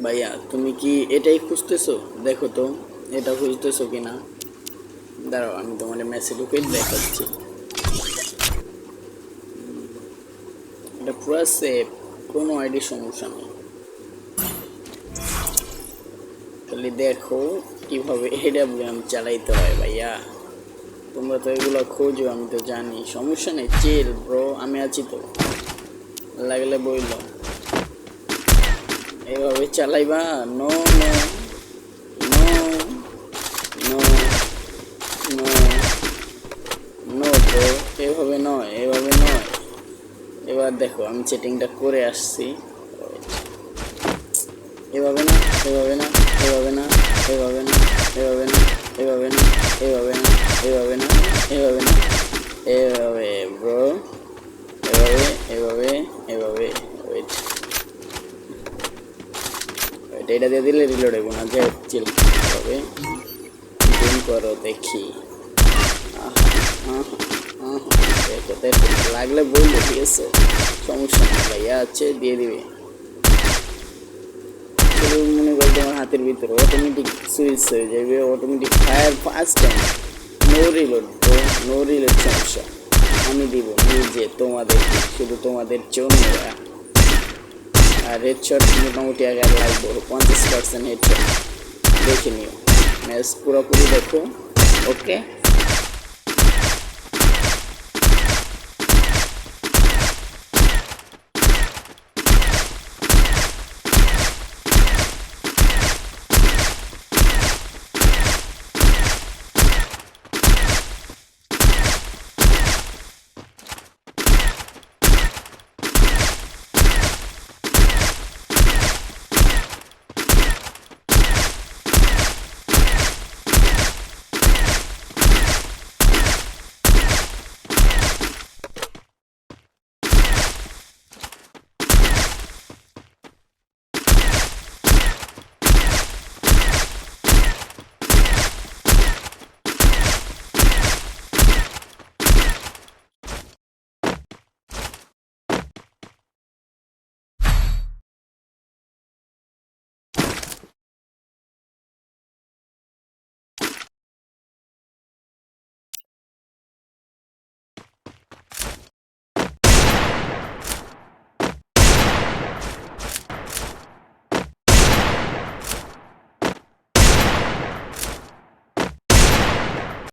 ভাইয়া তুমি কি এটাই খুঁজতেছো? দেখো তো এটা খুঁজতেছো কিনা। দাঁড়াও আমি তোমার মেসেজ ঢুকে দেখাচ্ছি। এটা পুরো সেফ, কোনো আইডি সমস্যা নেই। খালি দেখো কিভাবে এডাব্লিউএম চালাইতে হয় ভাইয়া। তোমরা তো এগুলো খোঁজো, আমি তো জানি, সমস্যা নেই। চিল ব্রো, আমি আছি তো, লাগলে বইল। এভাবে চালাইবা? No no no no no no bro, এভাবে নয়, এভাবে নয়। এবার দেখো আমি সেটিংটা করে আসছি। এভাবে না, এভাবে না, এভাবে না, এভাবে না, এভাবে না, এভাবে না, এভাবে না, এভাবে না, এভাবে না, এভাবে ব্রো, এভাবে, এভাবে, এভাবে। ওয়েট, এটা দিয়ে দিলে রিলোড হইব না। যে চিল হবে, জুম করো দেখি। দেখো দেখো, লাগলে বলবো, ঠিক আছে, সমস্যা নেই ভাইয়া, আছে দিয়ে দিবে। মনে করো তোমার হাতের ভিতরে অটোমেটিক সুইচ হয়ে যাবে, automatic fire first time, no reload, no reload সমস্যা। আমি দিব নিজে তোমাদের, শুধু তোমাদের জন্য। আর হেডশট মোটামুটি আগে লাগবে 50% হেডশট। দেখে নিও, ম্যাচ পুরোপুরি দেখো। ওকে।